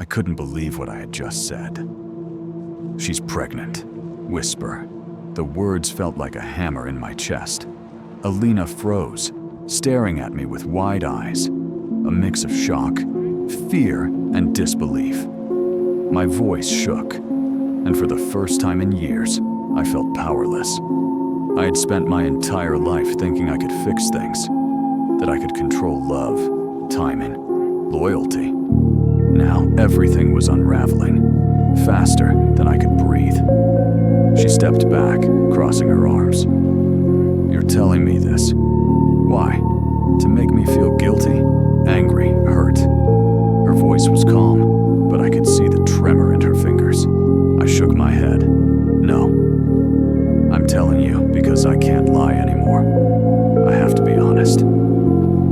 I couldn't believe what I had just said. "She's pregnant." Whisper. The words felt like a hammer in my chest. Alina froze, staring at me with wide eyes, a mix of shock, fear, and disbelief. My voice shook, and for the first time in years, I felt powerless. I had spent my entire life thinking I could fix things, that I could control love, timing, loyalty. Now everything was unraveling, faster than I could breathe. She stepped back, crossing her arms. "You're telling me this. Why? To make me feel guilty, angry, hurt?" Her voice was calm, but I could see the tremor in her fingers. I shook my head. "No. I'm telling you because I can't lie anymore. I have to be honest.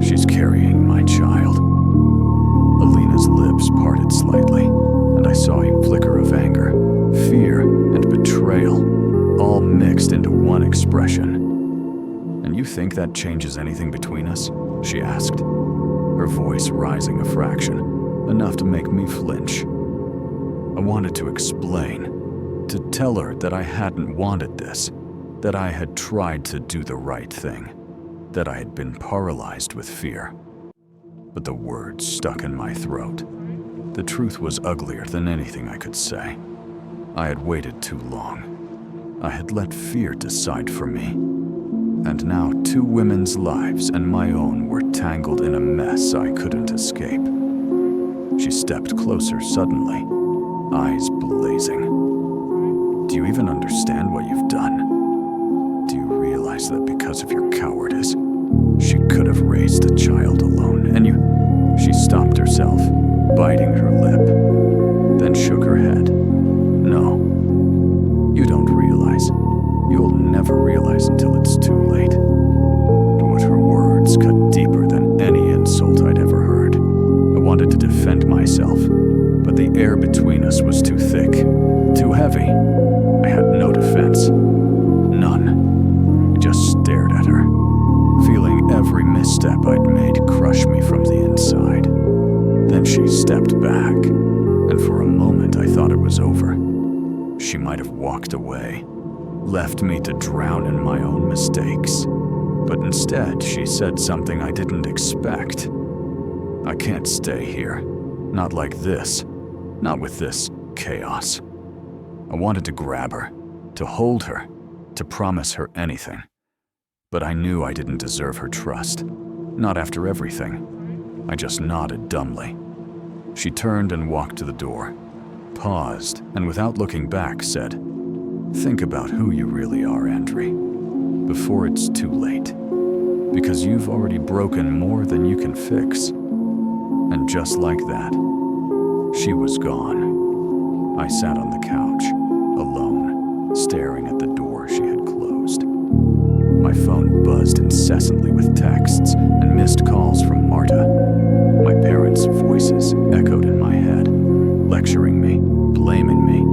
She's carrying my child." Alina's lips parted slightly, and I saw a flicker of anger, fear, and betrayal, all mixed into one expression. "And you think that changes anything between us?" she asked, her voice rising a fraction, enough to make me flinch. I wanted to explain, to tell her that I hadn't wanted this, that I had tried to do the right thing, that I had been paralyzed with fear. But the words stuck in my throat. The truth was uglier than anything I could say. I had waited too long. I had let fear decide for me. And now 2 women's lives and my own were tangled in a mess I couldn't escape. She stepped closer suddenly, eyes blazing. "Do you even understand what you've done? Do you realize that because of your cowardice, she could have raised a child alone, and you—" She stopped herself, biting her lip, then shook her head. "No, you don't realize. You'll never realize until it's too late." But her words cut deeper than any insult I'd ever heard. I wanted to defend myself, but the air between us was too thick, too heavy. I had no defense. None. I just stared at her, feeling every misstep I'd made crush me from the inside. Then she stepped back, and for a moment I thought it was over. She might have walked away, left me to drown in my own mistakes. But instead, she said something I didn't expect. "I can't stay here. Not like this. Not with this chaos." I wanted to grab her, to hold her, to promise her anything. But I knew I didn't deserve her trust. Not after everything. I just nodded dumbly. She turned and walked to the door, paused, and without looking back said, "Think about who you really are, Andri, before it's too late. Because you've already broken more than you can fix." And just like that, she was gone. I sat on the couch, alone, staring at the door she had closed. My phone buzzed incessantly with texts and missed calls from Marta. My parents' voices echoed in my head, lecturing me, blaming me.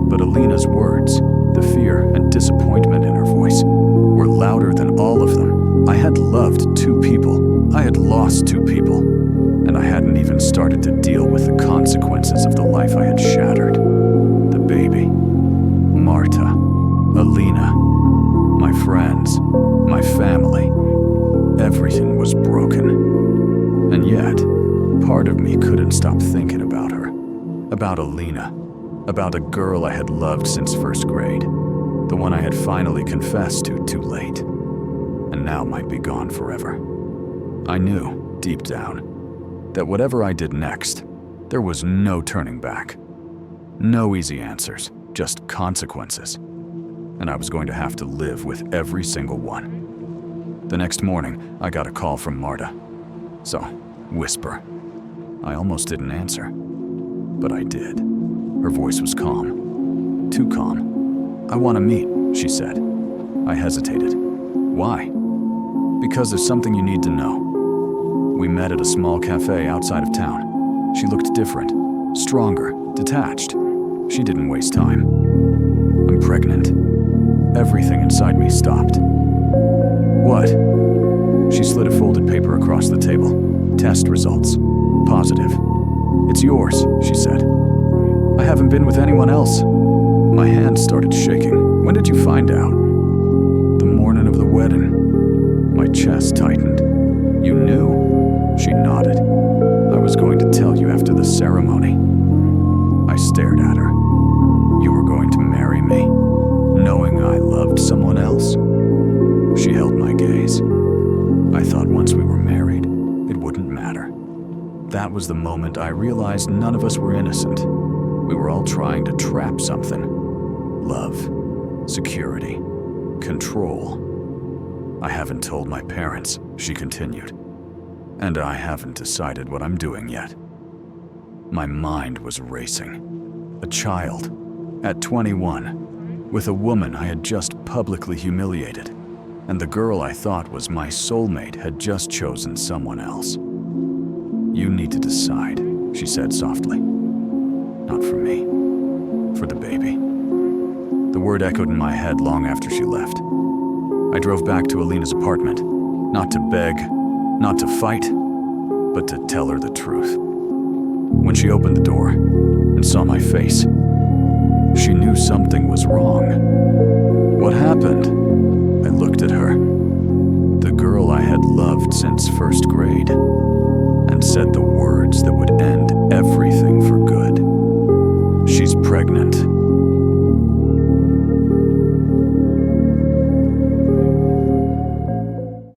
But Alina's words, the fear and disappointment in her voice, were louder than all of them. I had loved 2 people. I had lost 2 people. And I hadn't even started to deal with the consequences of the life I had shattered. The baby, Marta, Alina, my friends, my family. Everything was broken. And yet, part of me couldn't stop thinking about her. About Alina. About a girl I had loved since 1st grade. The one I had finally confessed to too late. And now might be gone forever. I knew, deep down, that whatever I did next, there was no turning back. No easy answers, just consequences. And I was going to have to live with every single one. The next morning, I got a call from Marta. So, whisper. I almost didn't answer, but I did. Her voice was calm. Too calm. "I want to meet," she said. I hesitated. "Why?" "Because there's something you need to know." We met at a small cafe outside of town. She looked different, stronger, detached. She didn't waste time. "I'm pregnant." Everything inside me stopped. "What?" She slid a folded paper across the table. "Test results. Positive. It's it's yours," she said. "I haven't been with anyone else." My hand started shaking. "When did you find out?" "The morning of the wedding." My chest tightened. "You knew?" She nodded. "I was going to tell you after the ceremony." I stared at her. "You were going to marry me, knowing I loved someone else?" She held my gaze. "I thought once we were married, it wouldn't matter." That was the moment I realized none of us were innocent. We were all trying to trap something. Love, security, control. "I haven't told my parents," she continued. "And I haven't decided what I'm doing yet." My mind was racing. A child, at 21, with a woman I had just publicly humiliated, and the girl I thought was my soulmate had just chosen someone else. "You need to decide," she said softly. "Not for me, for the baby." The word echoed in my head long after she left. I drove back to Alina's apartment, not to beg, not to fight, but to tell her the truth. When she opened the door and saw my face, she knew something was wrong. "What happened?" I looked at her, the girl I had loved since first grade, and said the words that would end everything for good. "She's pregnant."